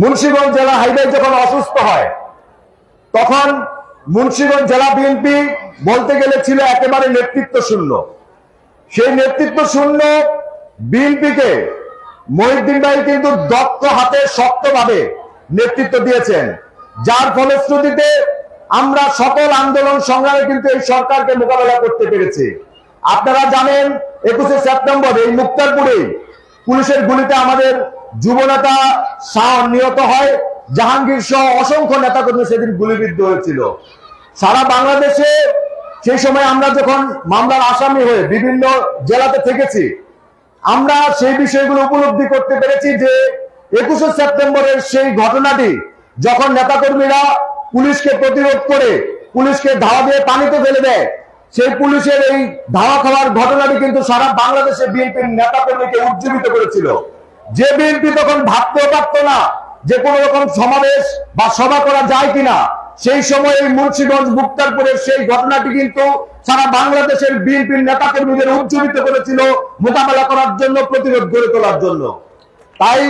মুন্সিগঞ্জ জেলা হাইওয়ে যখন অসুস্থ হয় তখন মুন্সিগঞ্জ জেলা বিএনপি বলতে গেলে ছিল একেবারে নেতৃত্ব শূন্য। সেই নেতৃত্ব শূন্য বিএনপিকে মহিউদ্দিন ভাই কিন্তু দক্ষ হাতে শক্তভাবে নেতৃত্ব দিয়েছেন, যার ফলশ্রুতিতে আমরা সকল আন্দোলন সংগ্রামে কিন্তু এই সরকারকে মোকাবেলা করতে পেরেছি। আপনারা জানেন 21শে সেপ্টেম্বর এই মুক্তারপুরে পুলিশের গুলিতে আমাদের যুবনেতা শাহ নিহত হয়, জাহাঙ্গীর সহ অসংখ্য নেতাকর্মী সেদিন গুলিবিদ্ধ হয়েছিল। সারা বাংলাদেশে সেই সময় আমরা যখন মামলার আসামি হয়ে বিভিন্ন জেলাতে থেকেছি, আমরা সেই বিষয়গুলো উপলব্ধি করতে পেরেছি যে 21শে সেপ্টেম্বরের সেই ঘটনাটি যখন নেতাকর্মীরা পুলিশকে প্রতিরোধ করে পুলিশকে ধাওয়া দিয়ে পানিতে ফেলে দেয়, সেই পুলিশের এই ধাওয়া খাওয়ার ঘটনাটি কিন্তু সারা বাংলাদেশে বিএনপির নেতাকর্মীকে উজ্জীবিত করেছিল। যে বিএনপি তখন ভাবতেও পারত না যে কোন রকম সমাবেশ বা সভা করা যায় কিনা, সেই সময় এই মুন্সিগঞ্জ মুক্তারপুরের সেই ঘটনাটি কিন্তু সারা বাংলাদেশের বিএনপির নেতাকর্মীদের উজ্জীবিত করেছিল মোকাবেলা করার জন্য, প্রতিরোধ গড়ে তোলার জন্য। তাই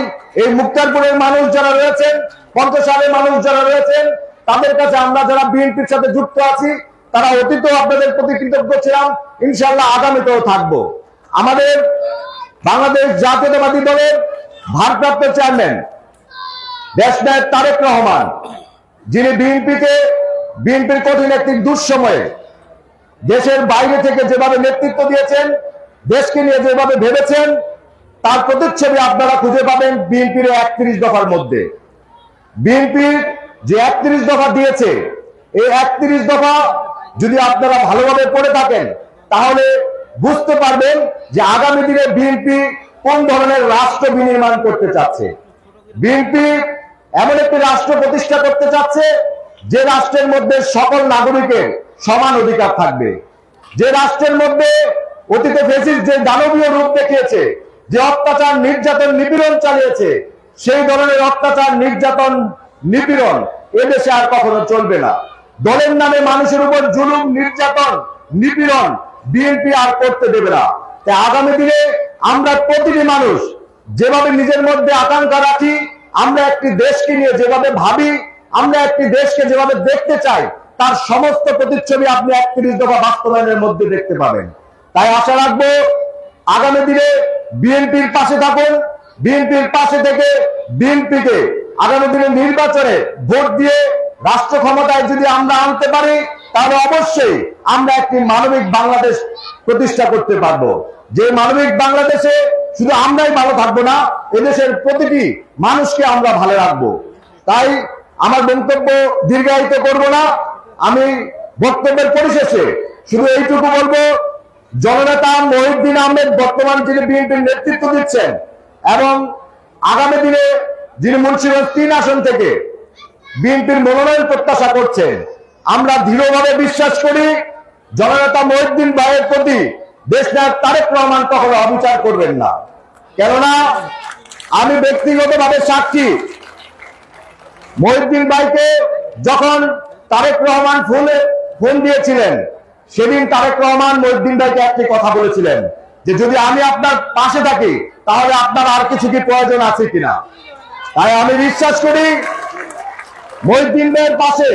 এই মুক্তারপুরের মানুষ যারা রয়েছেন, পঞ্চসারের মানুষ যারা রয়েছেন, তাদের কাছে আমরা যারা বিএনপির সাথে যুক্ত আছি তারা অতীতেও আপনাদের প্রতি কৃতজ্ঞ ছিলাম, ইনশাআল্লাহ আগামীতেও থাকবো। আমাদের বাংলাদেশ জাতীয়তাবাদী দলের ভারপ্রাপ্ত চেয়ারম্যান দেশনায়ক তারেক রহমান, যিনি বিএনপির কঠিন একটি দুঃসময়ে দেশের বাইরে থেকে যেভাবে নেতৃত্ব দিয়েছেন, দেশকে নিয়ে যেভাবে ভেবেছেন, তার প্রতিচ্ছবি আপনারা খুঁজে পাবেন বিএনপির 31 দফার মধ্যে। বিএনপির যে 31 দফা দিয়েছে, এই 31 দফা যদি আপনারা ভালোভাবে পড়ে থাকেন তাহলে বুঝতে পারবেন যে আগামী দিনে বিএনপি কোন ধরনের রাষ্ট্র বিনির্মাণ করতে চাচ্ছে। বিএনপি এমন একটি রাষ্ট্র প্রতিষ্ঠা করতে চাচ্ছে যে রাষ্ট্রের মধ্যে সকল নাগরিকের সমান অধিকার থাকবে, যে রাষ্ট্রের মধ্যে অতীতে ফ্যাসিস্ট যে দানবীয় রূপ দেখিয়েছে, যে অত্যাচার নির্যাতন নিপীড়ন চালিয়েছে, সেই ধরনের অত্যাচার নির্যাতন নিপীড়ন এদেশে আর কখনো চলবে না। দলের নামে মানুষের উপর জুলুম নির্যাতন নিপীড়ন বিএনপি আর করতে দেবে না। তাই আগামী দিনে আমরা প্রতিটি মানুষ যেভাবে নিজের মধ্যে আকাঙ্ক্ষা রাখি, আমরা একটি দেশকে নিয়ে যেভাবে ভাবি, আমরা একটি দেশকে যেভাবে দেখতে চাই, তার সমস্ত প্রতিচ্ছবি আপনি 31 দফা বাস্তবায়নের মধ্যে দেখতে পাবেন। তাই আশা রাখবো আগামী দিনে বিএনপির পাশে থাকুন, বিএনপির পাশে থেকে বিএনপিকে আগামী দিনে নির্বাচনে ভোট দিয়ে রাষ্ট্র ক্ষমতায় যদি আমরা আনতে পারি, তাহলে অবশ্যই আমরা একটি মানবিক বাংলাদেশ প্রতিষ্ঠা করতে পারবো। যে মানবিক বাংলাদেশে শুধু আমরাই ভালো থাকবো না, এদেশের প্রতিটি মানুষকে আমরা ভালো রাখবো। তাই আমার বক্তব্য দীর্ঘায়িত করব না, আমি বক্তব্যের পরিশেষে শুধু এইটুকু বলবো, জননেতা মহিউদ্দিন আহমেদ বর্তমান যিনি বিএনপির নেতৃত্ব দিচ্ছেন এবং আগামী দিনে যিনি মুন্সিগঞ্জ 3 আসন থেকে বিএনপির মনোনয়ন প্রত্যাশা করছেন, আমরা দৃঢ়ভাবে বিশ্বাস করি জননেতা মহিউদ্দিন ভাইয়ের প্রতি দেশনায়ক তারেক রহমান কখনো অবিচার করবেন না। কেননা আমি ব্যক্তিগতভাবে সাক্ষী, মহিউদ্দিন ভাইকে যখন তারেক রহমান ফোন দিয়েছিলেন, সেদিন তারেক রহমান মহিউদ্দিন ভাইকে একটি কথা বলেছিলেন যে যদি আমি আপনার পাশে থাকি তাহলে আপনার আর কিছু কি প্রয়োজন আছে কিনা। তাই আমি বিশ্বাস করি মহিউদ্দিন ভাইয়ের পাশে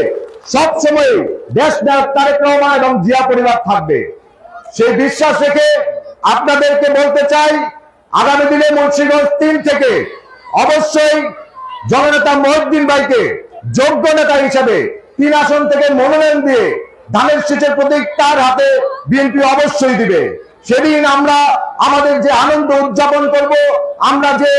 সবসময় দেশনায়ক তারেক রহমান এবং জিয়া পরিবার থাকবে। সেই বিশ্বাস রেখে আপনাদেরকে বলতে চাই, আগামী দিনে মুন্সিগঞ্জ 3 থেকে অবশ্যই জননেতা মহিউদ্দিন ভাইকে যোগ্য নেতা হিসেবে 3 আসন থেকে মনোনয়ন দিয়ে ধানের শীষের প্রতীক তার হাতে বিএনপি অবশ্যই দিবে। সেদিন আমরা আমাদের যে আনন্দ উদযাপন করব, আমরা যে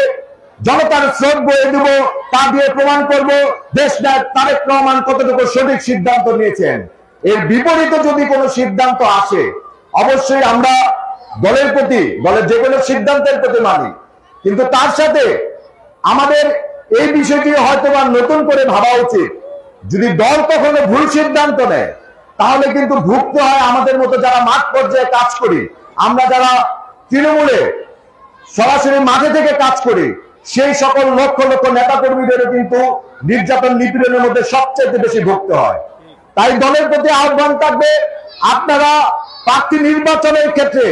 জনতার স্রোত বয়ে দেব, তা দিয়ে প্রমাণ করব দেশনায়ক তারেক রহমান কতটুকু সঠিক সিদ্ধান্ত নিয়েছেন। এর বিপরীতে যদি কোনো সিদ্ধান্ত আসে, অবশ্যই আমরা দলের প্রতি, দলের যে কোনো সিদ্ধান্তের প্রতি মানি, কিন্তু তার সাথে আমাদের এই বিষয়টি হয়তো বা নতুন করে ভাবা উচিত। যদি দল কখনো ভুল সিদ্ধান্ত নেয় তাহলে কিন্তু ভুগতে হয় আমাদের মতো যারা মাঠ পর্যায়ে কাজ করি, আমরা যারা তৃণমূলে সরাসরি মাঠে থেকে কাজ করি, সেই সকল লক্ষ লক্ষ নেতা কর্মীদেরও কিন্তু নির্যাতন নিপীড়নের মধ্যে সবচেয়ে বেশি ভুগতে হয়। তাই দলের প্রতি আহ্বান থাকবে, আপনারা প্রার্থী নির্বাচনের ক্ষেত্রে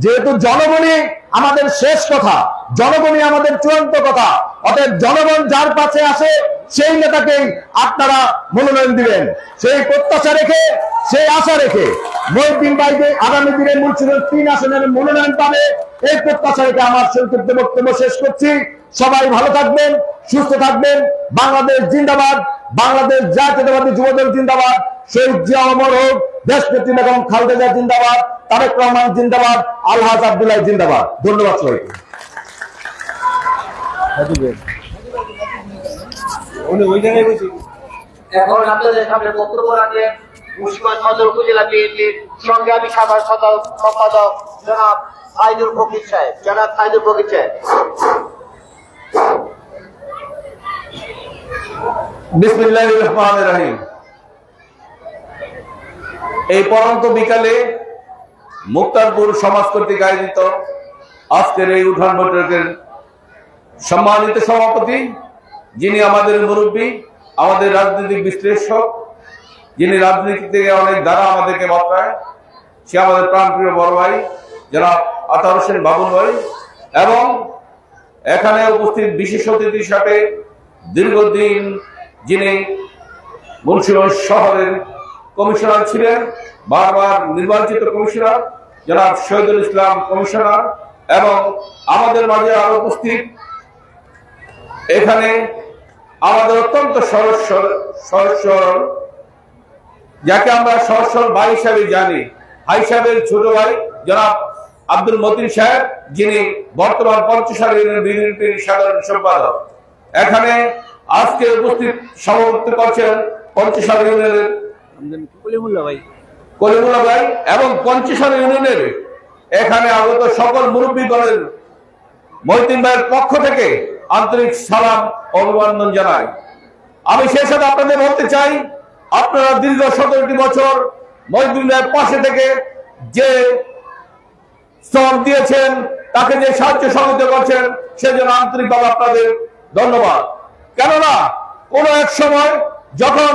যেহেতু জনগণই আমাদের শেষ কথা, জনগণই আমাদের চূড়ান্ত কথা, অতএব জনগণ যার পাশে আসে সেই নেতাকেই আপনারা মনোনয়ন দিবেন। সেই প্রত্যাশা রেখে, সেই আশা রেখে মহিউদ্দিন ভাইকে আগামী দিনে মুন্সিগঞ্জ 3 আসনের মনোনয়ন পাবে, এই প্রত্যাশা রেখে আমার সংক্ষিপ্ত বক্তব্য শেষ করছি। সবাই ভালো থাকবেন, সুস্থ থাকবেন। বাংলাদেশ জিন্দাবাদ, বাংলাদেশ জাতীয়তাবাদী যুবদল জিন্দাবাদ, শহীদ জিয়া অমর হোক, দেশনেত্রী বেগম খালেদা জিয়া জিন্দাবাদ, তারেক রহমান জিন্দাবাদ, আলহাজ আব্দুল্লাহ জিন্দাবাদ। ধন্যবাদ সবাইকে। এখন আপনাদের সামনে বক্তব্য রাখেন মুন্সিগঞ্জ সদর উপজেলা বিএনপির সংগ্রামী সভার সম্পাদক জনাব সাইদুল ফকির সাহেব। জনাব সাইদুল ফকির সাহেব। বিসমিল্লাহির রহমানির রহিম। এই পরন্ত বিকালে মুক্তারপুর সমাজ কর্তৃক আয়োজিত আজকের এই উঠান বৈঠকের সম্মানিত সভাপতি, যিনি আমাদের মুরব্বী, আমাদের রাজনৈতিক বিশ্লেষক, যিনি রাজনীতি থেকে অনেক দ্বারা আমাদেরকে বাঁচায়, সে আমাদের প্রাণপ্রিয় বড় ভাই জনাব আতার হোসেন বাবুল ভাই, এবং এখানে উপস্থিত বিশেষ অতিথি হিসাবে দীর্ঘদিন যিনি মুন্সিগঞ্জ শহরের কমিশনার ছিলেন, বারবার নির্বাচিত কমিশনার জনাব শহীদুল ইসলাম কমিশনার, এবং আমাদের মাঝে আরো উপস্থিত এখানে আমাদের অত্যন্ত সরল, যাকে আমরা সরল ভাই হিসাবে জানি, ভাই সাহেবের ছোট ভাই জনাব আব্দুল মতিন সাহেব, যিনি বর্তমান পঞ্চশালী ইউনিয়ন বিএনপির সাধারণ সম্পাদক। এখানে আজকে উপস্থিত সভাপতিত্ব করছেন পঞ্চশালী ইউনিয়নের কলিমুল্লাহ ভাই এবং পঞ্চশালী ইউনিয়নের এখানে আগত সকল মুরব্বীগণের মহিউদ্দিন ভাইয়ের পক্ষ থেকে আন্তরিক সালাম ও অভিনন্দন জানাই। আমি সেই সাথে আপনাদের বলতে চাই, আপনারা দীর্ঘ 17টি বছর মহিউদ্দিন ভাইয়ের পাশে থেকে যে শ্রম দিয়েছেন, তাকে যে সাহায্য সহযোগিতা করছেন, সেজন্য আন্তরিকভাবে আপনাদের ধন্যবাদ। কেননা কোন এক সময় যখন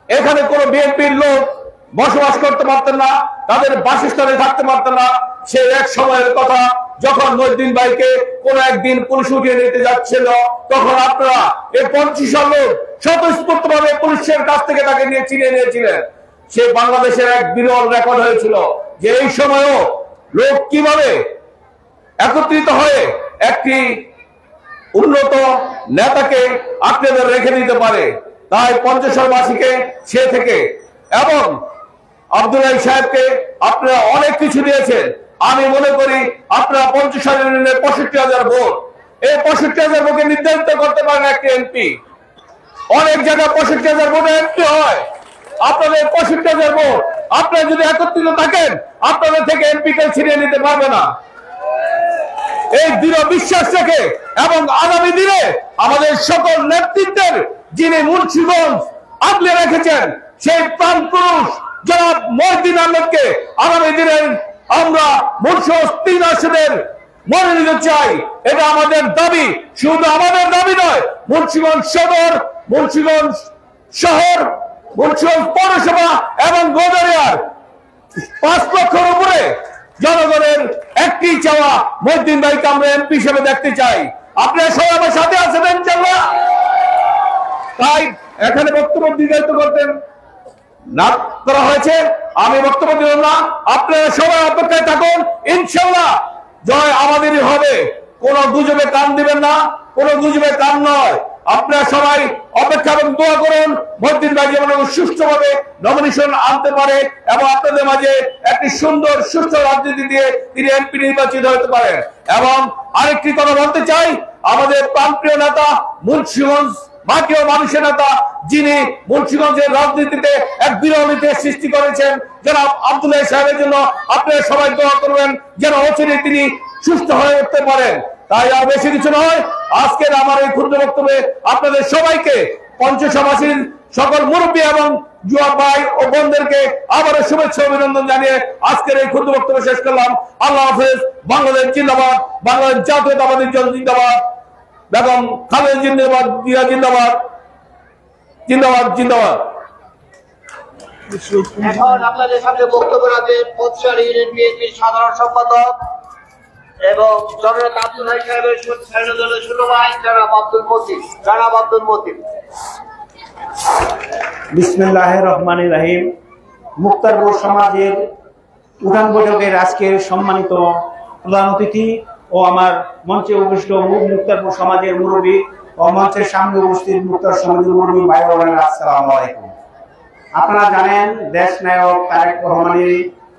এখানে কোন বিএনপির লোক বসবাস করতে পারতেন না, তাদের বাসস্থানে থাকতে পারতেন না, সেই এক সময়ের কথা যখন মহিউদ্দিন ভাইকে কোন একদিন পুলিশ উঠিয়ে নিতে যাচ্ছিল, তখন আপনারা এই 25 লোক স্বতঃস্ফূর্ত ভাবে পুলিশের কাছ থেকে তাকে নিয়ে চিনিয়ে নিয়েছিলেন। সে বাংলাদেশের এক বিরল রেকর্ড হয়েছিল যে এই সময়ও লোক কিভাবে একত্রিত হয়ে একটি উন্নত নেতাকে আপনাদের রেখে দিতে পারে। তাই পঞ্চশালবাসীকে সে থেকে এবং আব্দুল্লাহ সাহেবকে আপনারা অনেক কিছু দিয়েছেন। আমি মনে করি আপনারা পঞ্চশাল ইউনিয়নের 65,000 ভোট, এই 65,000 ভোটকে নির্ধারিত করতে পারেন একটি এমপি। অনেক জায়গায় 65,000 ভোটে এমপি হয়। আপনাদের 65,000 ভোট, আপনারা যদি একত্রিত থাকেন, আপনাদের থেকে এমপি কে ছিনিয়ে নিতে পারবে না। এই দৃঢ় বিশ্বাস রেখে এবং আগামী দিনে আমাদের সকল নেতৃত্বের যিনি মুন্সিগঞ্জ আগলে রেখেছেন, সেই প্রাণ পুরুষ জনাব মহিউদ্দিন আহমেদকে আগামী দিনের আমরা মুন্সিগঞ্জ 3 আসনের মনোনীত চাই। এটা আমাদের দাবি, শুধু আমাদের দাবি নয়, মুন্সিগঞ্জ সদর, মুন্সিগঞ্জ শহর, মুন্সিগঞ্জ পৌরসভা এবং গৌদারিয়ার 5 লক্ষের উপরে জনগণের একটি চাওয়া, মহিউদ্দিন ভাইকে আমরা এমপি হিসেবে দেখতে চাই। আপনারা সবাই আমার সাথে আছেন ইনশাআল্লাহ। তাই এখানে বক্তব্য দীর্ঘায়িত করতেন না করা হয়েছে, আমি বক্তব্য দিলাম না। আপনারা সবাই অপেক্ষায় থাকুন, ইনশাআল্লাহ জয় আমাদেরই হবে। কোন গুজবে কান দিবেন না, কোন গুজবে কান নয়। আপনারা সবাই অপেক্ষা এবং দোয়া করুন, মহিউদ্দিন ভাই যেমন সুষ্ঠুভাবে নমিনেশন আনতে পারে এবং আপনাদের মাঝে একটি সুন্দর সুষ্ঠু রাজনীতি দিয়ে তিনি এমপি নির্বাচিত হতে পারেন। এবং আরেকটি কথা বলতে চাই, আমাদের প্রাণপ্রিয় নেতা, মুন্সিগঞ্জ মাটিও মানুষের নেতা, যিনি মুন্সিগঞ্জের রাজনীতিতে এক বিরল ইতিহাস সৃষ্টি করেছেন, জনাব আব্দুল্লাহ সাহেবের জন্য আপনারা সবাই দোয়া করবেন যেন অচিরে তিনি সুস্থ হয়ে উঠতে পারেন। তাই আর বেশি কিছু নয়, আজকের আমার এই ক্ষুদ্র বক্তব্যে আপনাদের সবাইকে, পঞ্চশালবাসীর সকল মুরব্বী এবং যুবক ভাই ও বোনদেরকে আবারও শুভেচ্ছা অভিনন্দন জানিয়ে আজকের এই ক্ষুদ্র বক্তব্য শেষ করলাম। আল্লাহ হাফেজ। বাংলাদেশ জিন্দাবাদ, বাংলাদেশ জাতীয়তাবাদী দল জিন্দাবাদ, বেগম খালেদা জিন্দাবাদ, জিয়া জিন্দাবাদ, জিন্দাবাদ জিন্দাবাদ। এখন আপনাদের সামনে বক্তব্য রাখবেন পঞ্চশাল ইউনিয়ন বিএনপির সাধারণ সম্পাদক এবং জননেতা আব্দুল হাই সাহেবের দলের ছোট ভাই জনাব আব্দুল মতিন। বিসমিল্লাহির রহমানির রহিম। মুক্তারপুর সমাজের উঠান বৈঠকের আজকের সম্মানিত প্রধান অতিথি ও আমার মঞ্চে উপবিষ্ট মুক্তারপুর সমাজের মুরব্বী ও মঞ্চের সামনে উপস্থিত মুক্তার সমাজের মুরব্বী ভাই বোনেরা, আসসালামু আলাইকুম। আপনারা জানেন দেশ নায়ক তারেক রহমানের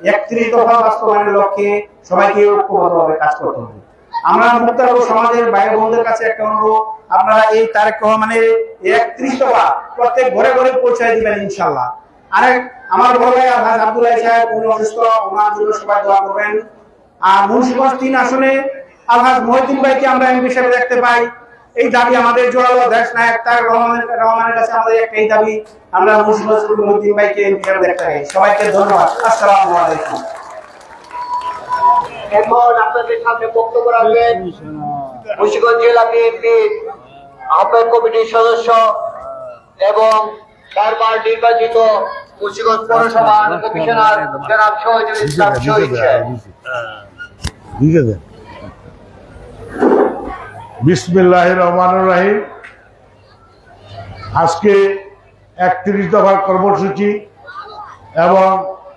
৩১ দফা বাস্তবায়নের লক্ষ্যে সবাইকে ঐক্যবদ্ধভাবে কাজ করতে হবে। আমরা মুক্তারপুর সমাজের ভাই বোনদের কাছে একটা অনুরোধ, আপনারা এই তারেক রহমানের ৩১ দফা প্রত্যেক ঘরে ঘরে পৌঁছে দিবেন ইনশাআল্লাহ। আরেক আমার বড় ভাই আলহাজ আব্দুল্লাহ সাহেব, উনি অসুস্থ, ওনার জন্য সবাই দোয়া করবেন। আর মুন্সিগঞ্জ ৩ আসনে আলহাজ মহিউদ্দিন ভাইকে আমরা এমপি হিসেবে দেখতে পাই। এই দাবি আমাদের জোরালো। দেশ নায়ক তারেক রহমানের কাছে আমাদের একটাই দাবি, আমরা মুন্সিগঞ্জ মহিউদ্দিন ভাইকে এমপি হিসেবে দেখতে পাই। সবাইকে ধন্যবাদ। আসসালামু আলাইকুম। এখন আপনাদের সামনে বক্তব্য রাখবেন মুন্সিগঞ্জ জেলা বিএনপির আহ্বায়ক কমিটির সদস্য এবং বারবার নির্বাচিত মুন্সিগঞ্জ পৌরসভার কমিশনার জনাব শহীদুল ইসলাম শহীদ সাহেব। বিসমিল্লাহির রহমানির রহিম। আজকে ৩১ দফার কর্মসূচি এবং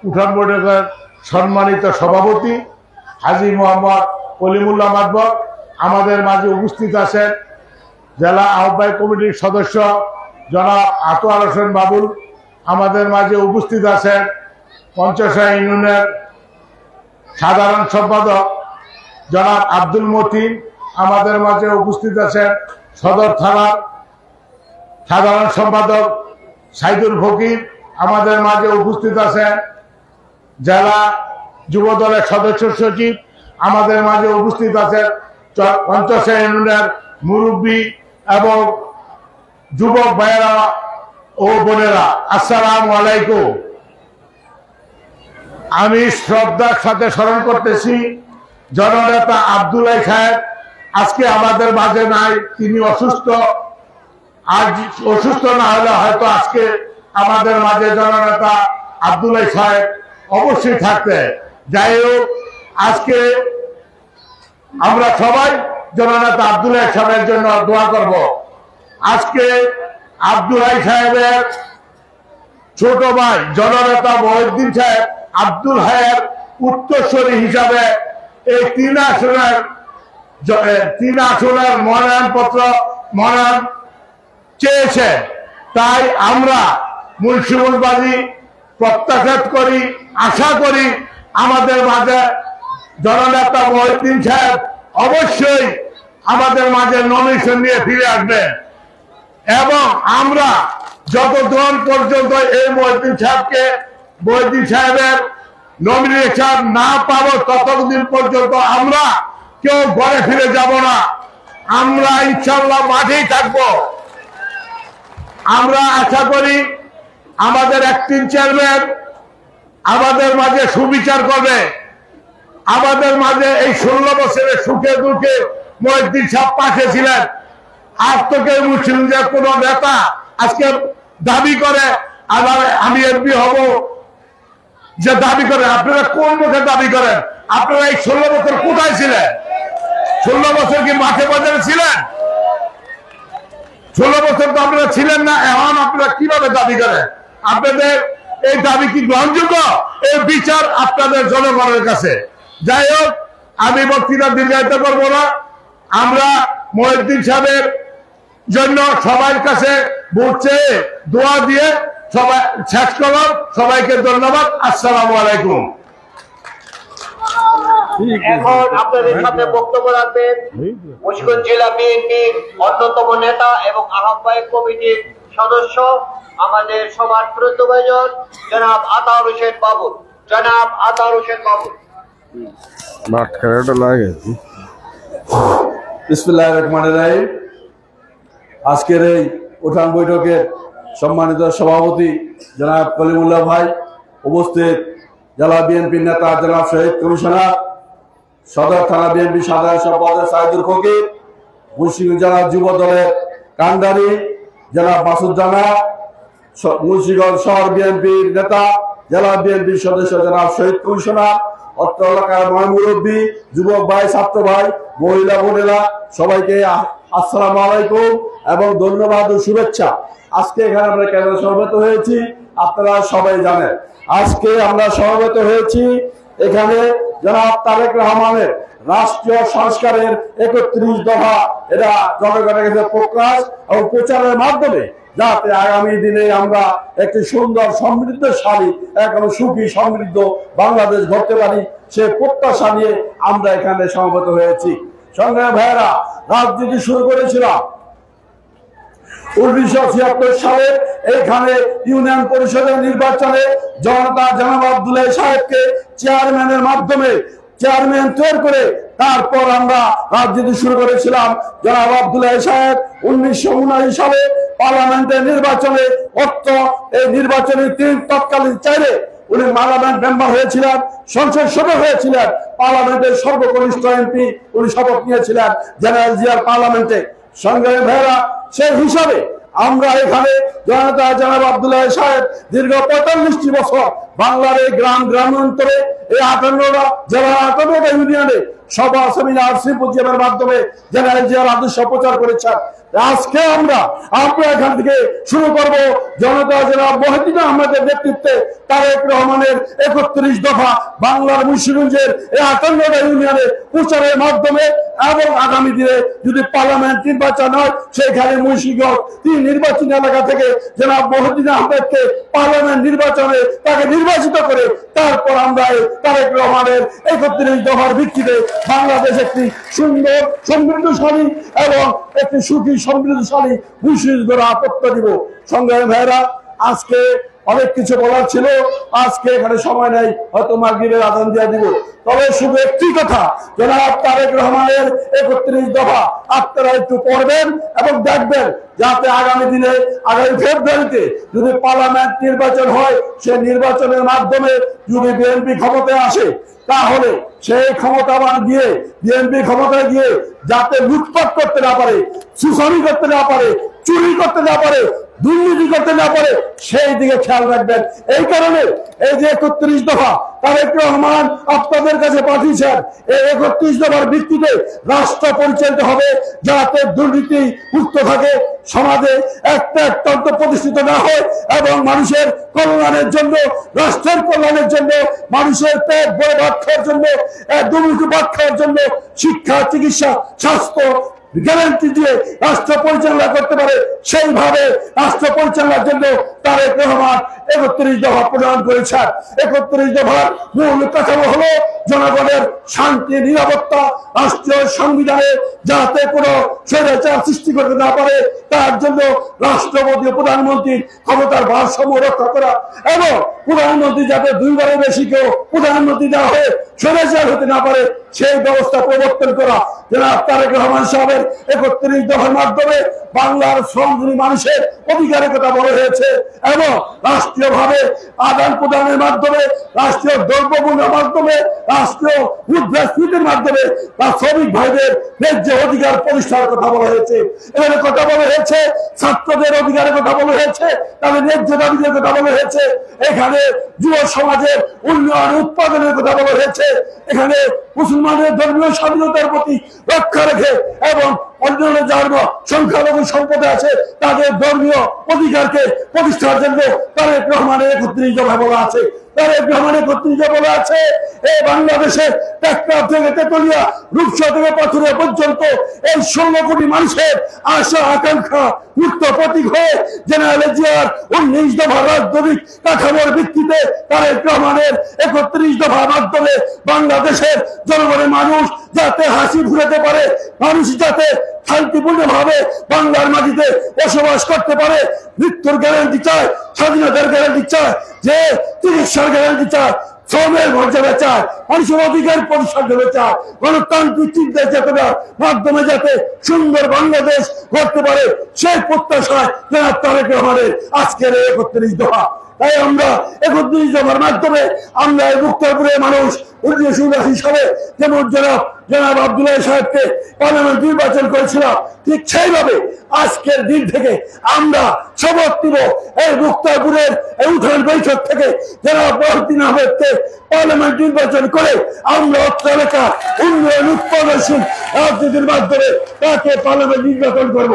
উঠান বৈঠকের সম্মানিত সভাপতি হাজী মোহাম্মদ কলিমুল্লাহ মাতবর আমাদের মাঝে উপস্থিত আছেন। জেলা আহ্বায়ক কমিটির সদস্য জনাব আতোয়ার হোসেন বাবুল আমাদের মাঝে উপস্থিত আছেন। পঞ্চশাহ ইউনিয়নের সাধারণ সম্পাদক জনাব আব্দুল মতিন আমাদের মাঝে উপস্থিত আছেন। সদর থানার সাধারণ সম্পাদক সাইদুল ফকির আমাদের মাঝে উপস্থিত আছেন। জেলা যুব দলের সদস্য সচিব আমাদের মাঝে উপস্থিত আছেন। পঞ্চশাহ ইউনিয়নের মুরব্বী এবং যুবক ভাইয়েরা ও বোনেরা, আসসালামু আলাইকুম। আমি শ্রদ্ধার সাথে স্মরণ করতেছি জননেতা আব্দুল্লাহ সাহেব আজকে আমাদের মাঝে নাই, তিনি অসুস্থ। আজ অসুস্থ না হলে হয়তো আজকে আমাদের মাঝে জননেতা আব্দুল্লাহ সাহেব অবশ্যই থাকতে। যাই হোক, আজকে আমরা সবাই জননেতা আব্দুল্লাহ সাহেবের জন্য দোয়া করব। আজকে আব্দুল্লাহ সাহেবের ছোট ভাই জননেতা মহিউদ্দিন সাহেব আব্দুল হায়ের উত্তরসূরি হিসাবে এই ৩ আসনের মনোনয়ন চেয়েছে। তাই আমরা মুন্সিগঞ্জবাসী প্রত্যাশা করি, আশা করি আমাদের মাঝে জননেতা মহিউদ্দিন সাহেব অবশ্যই আমাদের মাঝে নমিনেশন নিয়ে ফিরে আসবেন এবং আমরা যতক্ষণ পর্যন্ত এই মহিউদ্দিন সাহেবের নমিনেশন না পাবো ততদিন পর্যন্ত আমরা কেউ ঘরে ফিরে যাব না। আমরা ইনশাআল্লাহ মাঠেই থাকবো। আমরা আশা করি আমাদের অ্যাক্টিং চেয়ারম্যান আমাদের মাঝে সুবিচার করবে। আমাদের মাঝে এই 16 বছরের সুখে দুঃখে মহিউদ্দিন সাহেব পাশে ছিলেন। আজ তো কেউ মুসলিমদের কোন নেতা আজকে দাবি করে আবার আমি এমপি হব, যে দাবি করেন, আপনারা কোন মুখে দাবি করেন? আপনারা এই 16 বছর কোথায় ছিলেন? 16 বছর কি মাঠে বাজারে ছিলেন? 16 বছর তো আপনারা ছিলেন না। এখন আপনারা কিভাবে দাবি করেন? আপনাদের এই দাবি কি গ্রহণযোগ্য? এই বিচার আপনাদের জনগণের কাছে। যাই হোক, আমি বক্তৃতা দীর্ঘায়িত করবো না। আমরা মহিউদ্দিন সাহেবের জন্য সবার কাছে ভোট চেয়ে দোয়া দিয়ে সবাই শেষ করলাম। সবাইকে ধন্যবাদ। আসসালামু আলাইকুম। এখন আপনাদের সামনে বক্তব্য রাখবেন মুন্সিগঞ্জ জেলা বিএনপির অন্যতম নেতা এবং আহ্বায়ক কমিটির সদস্য আমাদের সমাজ প্রত্যয়জন জনাব আতোয়ার হোসেন বাবুল। বিসমিল্লাহির রহমানির রহিম। আজকের এই উঠান বৈঠকের সম্মানিত সভাপতি জনাব কলিমুল্লাহ ভাই, উপস্থিত জেলা বিএনপির নেতা জনাব শহীদ কমিশনার, সদর থানা বিএনপি সাধারণ সম্পাদক সাইদুল ফকির, মুন্সিগঞ্জ জেলা যুব দলের কান্ডারি জনাব মাসুদ জানা, মুন্সিগঞ্জ শহর বিএনপির নেতা জেলা বিএনপির সদস্য জনাব শহীদ কমিশনার, অত্র এলাকার মুরব্বী, যুবক ভাই, ছাত্র ভাই, মহিলা বোনেরা সবাইকে আসসালামু আলাইকুম এবং ধন্যবাদ ও শুভেচ্ছা। আজকে এখানে আমরা কেন সমবেত হয়েছি আপনারা সবাই জানেন। আজকে আমরা সমবেত হয়েছি এখানে জনাব তারেক রহমানের রাষ্ট্রীয় সংস্কারের 31 দফা এটা জনগণের কাছে প্রকাশ এবং প্রচারের মাধ্যমে যাতে আগামী দিনে আমরা একটি সুন্দর সমৃদ্ধশালী এবং সুখী সমৃদ্ধ বাংলাদেশ গড়তে পারি সে প্রত্যাশা নিয়ে আমরা এখানে সমবেত হয়েছি। সংগ্রামী ভাইয়েরা, রাজনীতি শুরু করেছিলাম 1976 সালে এখানে ইউনিয়ন পরিষদের নির্বাচনে জনতা জনাব আব্দুল্লাহ সাহেবকে চেয়ারম্যানের মাধ্যমে চেয়ারম্যান তৈরি করে তারপর আমরা রাজনীতি শুরু করেছিলাম। জনাব আব্দুল্লাহ সাহেব 1979 সালে পার্লামেন্টের নির্বাচনে এই নির্বাচনে তৎকালীন চাইলে উনি পার্লামেন্ট মেম্বার হয়েছিলেন, সংসদ সদস্য হয়েছিলেন, পার্লামেন্টের সর্বকনিষ্ঠ এমপি উনি শপথ নিয়েছিলেন জেনারেল জিয়ার পার্লামেন্টে। সংগ্রামী ভাইয়েরা, সেই হিসাবে আমরা এখানে জনতা জনাব আব্দুল্লাহ সাহেব দীর্ঘ 45টি বছর বাংলার এই গ্রামান্তরে এই 58টা জেলা 58টা ইউনিয়নে সভা সেমিনার সিম্পোজিয়ামের মাধ্যমে জেনারেল জিয়ার আদর্শ প্রচার করেছেন। আজকে আমরা এখান থেকে শুরু করব জনতা জনাব মহিউদ্দিন আহমেদের নেতৃত্বে তারেক রহমানের 31 দফা বাংলার মুন্সিগঞ্জের এই 58টা ইউনিয়নে প্রচারের মাধ্যমে এবং আগামী দিনে যদি পার্লামেন্ট নির্বাচন হয় সেখানে মুন্সিগঞ্জ 3 নির্বাচনী এলাকা থেকে জনাব মহিউদ্দিন আহমেদকে পার্লামেন্ট নির্বাচনে তাকে নির্বাচিত করে তারপর আমরা তারেক রহমানের 31 দফার ভিত্তিতে বাংলাদেশ একটি সুন্দর সমৃদ্ধশালী এবং একটি সুখী সমৃদ্ধশালী মুন্সিগঞ্জ গড়ে প্রত্যয় দিব। সংগ্রামী ভাইয়েরা, আজকে অনেক কিছু বলার ছিল, আজকে এখানে সময় নেই, হয়তো মাগরিবের আযান দিয়ে দিব। তবে শুধু একটি কথা, জনাব তারেক রহমানের 31 দফা আপনারা একটু পড়বেন এবং দেখবেন যাতে আগামী দিনে আগামী ফেব্রুয়ারিতে যদি পার্লামেন্ট নির্বাচন হয় সেই নির্বাচনের মাধ্যমে যদি বিএনপি ক্ষমতায় আসে তাহলে সেই ক্ষমতাবান গিয়ে বিএনপি ক্ষমতায় গিয়ে যাতে লুটপাট করতে না পারে, সুসারি করতে না পারে, চুরি করতে না পারে, দুর্নীতি করতে না পারে সেই দিকে খেয়াল রাখবেন। এই কারণে এই যে 31 দফা তারেক রহমান আপনাদের কাছে পাঠিয়েছেন, এই 31 দফার ভিত্তিতে রাষ্ট্র পরিচালিত হবে যাতে দুর্নীতি মুক্ত থাকে, সমাজে একটা তন্ত্র প্রতিষ্ঠিত না হয় এবং মানুষের কল্যাণের জন্য, রাষ্ট্রের কল্যাণের জন্য, মানুষের পেট ভরে ভাত খাওয়ার জন্য, দুমুঠো ভাত খাওয়ার জন্য শিক্ষা, চিকিৎসা, স্বাস্থ্য গ্যারান্টি দিয়ে রাষ্ট্র পরিচালনা করতে পারে সেইভাবে রাষ্ট্র পরিচালনার জন্য তারেক রহমান 31 দফা প্রণয়ন করেছেন। 31 দফার মূল কাঠামো হলো জনগণের শান্তি, নিরাপত্তা, রাষ্ট্রীয় সংবিধানে যাতে কোনো স্বৈরাচার সৃষ্টি করতে না পারে তার জন্য রাষ্ট্রপতি ও প্রধানমন্ত্রীর ক্ষমতার ভারসাম্য রক্ষা করা এবং প্রধানমন্ত্রী যাতে 2 বারের বেশি কেউ প্রধানমন্ত্রী না হয়ে স্বৈরাচার হতে না পারে সেই ব্যবস্থা প্রবর্তন করা। জনাব তারেক রহমান সাহেবের 31 দফার মাধ্যমে বাংলার শ্রমজীবী মানুষের অধিকারের কথা বলা হয়েছে এবং রাষ্ট্রীয়ভাবে আদান প্রদানের মাধ্যমে, রাষ্ট্রীয় দ্রব্যমূল্যের মাধ্যমে, রাষ্ট্রীয় মুদ্রাস্ফীতির মাধ্যমে শ্রমিক ভাইদের ন্যায্য অধিকার প্রতিষ্ঠার কথা বলা হয়েছে। এখানে কথা বলা হয়েছে ছাত্রদের অধিকারের কথা বলা হয়েছে, তাদের ন্যায্য দাবিদের কথা বলা হয়েছে, এখানে যুব সমাজের উন্নয়ন উৎপাদনের কথা বলা হয়েছে, এখানে মুসলমানের ধর্মীয় স্বাধীনতার প্রতি রক্ষা রেখে এবং অন্যান্য ধর্ম সংখ্যালঘু সম্প্রদায় আছে তাদের ধর্মীয় অধিকারকে প্রতিষ্ঠার জন্য তারেক রহমানের 31 দফা বলা আছে। তারেক রহমানের 31 দফা বলা আছে এই বাংলাদেশে টেকনাফ থেকে তেতুলিয়া, রূপসা থেকে পাথুরিয়া পর্যন্ত এই 16 কোটি মানুষের আশা আকাঙ্ক্ষা মুক্ত প্রতীক হয়ে জেনারেল জিয়ার 19 দফা রাজনৈতিক কাঠামোর ভিত্তিতে তারেক রহমানের 31 দফার মাধ্যমে বাংলাদেশের জনগণের মানুষ যাতে হাসি ফুরাতে পারে, মানুষ যাতে শান্তিপূর্ণভাবে বাংলার মাটিতে বসবাস করতে পারে, মৃত্যুর গ্যারান্টি চায়, স্বাধীনতার গ্যারান্টি চায়, যে চিকিৎসার গ্যারান্টি চায়, শ্রমের মর্যাদা চায়, মানুষের অধিকার প্রতিষ্ঠা চায়, গণতান্ত্রিক চিন্তা চেতনার মাধ্যমে যাতে সুন্দর বাংলাদেশ গড়তে পারে সেই প্রত্যাশায় জনাব তারেক রহমানের আজকের 31 দফা। তাই আমরা 31 দফার মাধ্যমে আমরা এই মুক্তারপুরের মানুষ 1979 সালে যেমন জনাব আব্দুল্লাহ সাহেবকে পার্লামেন্ট নির্বাচন করেছিলাম, ঠিক সেইভাবে আজকের দিন থেকে আমরা শপথ নিব এই মুক্তারপুরের এই উঠান বৈঠক থেকে জনাব মহিউদ্দিন আহমেদকে পার্লামেন্ট নির্বাচন করে আমরা অত্র এলাকা উন্নয়ন উৎপাদনশীল রাজনীতির মাধ্যমে তাকে পার্লামেন্ট নির্বাচন করব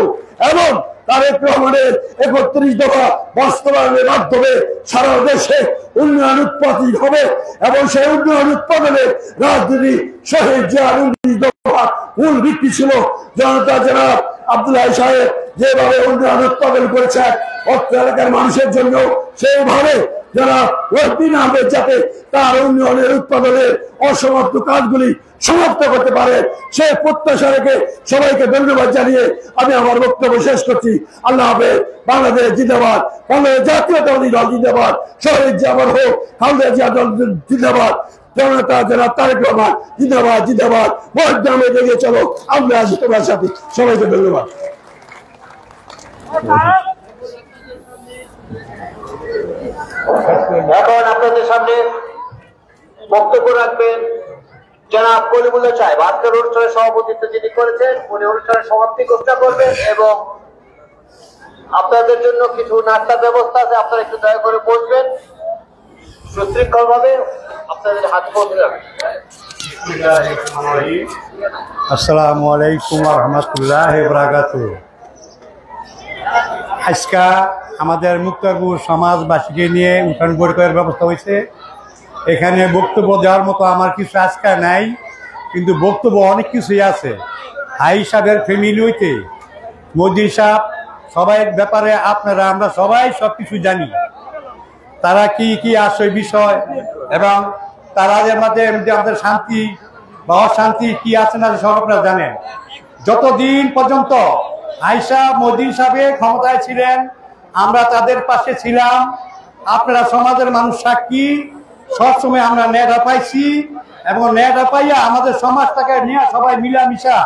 এবং তারেক রহমানের 31 দফা বাস্তবায়নের মাধ্যমে সারা দেশে উন্নয়ন উৎপাদিত হবে এবং সেই উন্নয়ন উৎপাদনের রাজনীতি শহীদ জিয়ার 19 দফা মূল ভিত্তি ছিল। জনতা জনাব আব্দুল্লাহ সাহেব যেভাবে উন্নয়ন উৎপাদন করেছেন অত্র এলাকার মানুষের জন্য, সেইভাবে জনাব মহিউদ্দিন আহমেদ যাতে তার উন্নয়নের উৎপাদনের অসমাপ্ত কাজগুলি সমাপ্ত করতে পারে সেই প্রত্যাশা রেখে সবাইকে ধন্যবাদ জানিয়ে আমি আমার বক্তব্য শেষ করছি। আল্লাহ হাফেজ। বাংলাদেশ জিন্দাবাদ, বাংলাদেশ জাতীয়তাবাদী দল জিন্দাবাদ, শহীদ জামান হোক, খালেদা জিয়া দল জিন্দাবাদ, জনতা জনাব তারেক রহমান জিন্দাবাদ জিন্দাবাদ। মহিউদ্দিন আহমেদ এগিয়ে চলো, আমরা আছি তোমার সাথে। সবাইকে ধন্যবাদ। এখন আপনাদের সামনে বক্তব্য রাখবেন জনাব কলিমুল্লাহ সাহেব। আজকের অনুষ্ঠানের সভাপতিত্ব যিনি করেছেন উনি অনুষ্ঠানের সমাপ্তি ঘোষণা করবেন এবং আপনাদের জন্য কিছু নাস্তার ব্যবস্থা আছে, আপনারা একটু দয়া করে বসবেন সুশৃঙ্খল ভাবে, আপনাদের হাতে পৌঁছে যাবে। আসসালামু আলাইকুম ওয়া রাহমাতুল্লাহি ওয়া বারাকাতুহু। আজকে আমাদের মুক্তারপুর সমাজবাসীকে নিয়ে উঠান বৈঠকের ব্যবস্থা হয়েছে। এখানে বক্তব্য দেওয়ার মতো আমার কিছু আজকে নাই, কিন্তু বক্তব্য অনেক কিছুই আছে। হাই সাহেবের ফ্যামিলি হইতে মোদি সাহেব সবাই ব্যাপারে আপনারা আমরা সবাই সব কিছু জানি, তারা কি কি আসে বিষয় এবং তারা আমাদের শান্তি বা অশান্তি কি আছে না সব আপনারা জানেন। যতদিন পর্যন্ত আয়েশা মোদি সাহেব ক্ষমতায় ছিলেন আমরা তাদের পাশে ছিলাম, আপনারা সমাজের মানুষ সাক্ষী। সবসময় আমরা ন্যায়টা পাইছি এবং ন্যায়টা পাইয়া আমাদের সমাজটাকে নিয়ে সবাই মিলামিশা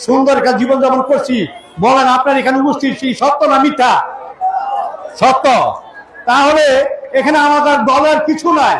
সুন্দর একটা জীবনযাপন করছি। বলেন আপনার এখানে উপস্থিত সেই সত্য না মিথ্যা? সত্য। তাহলে এখানে আমাদের দলের কিছু নাই,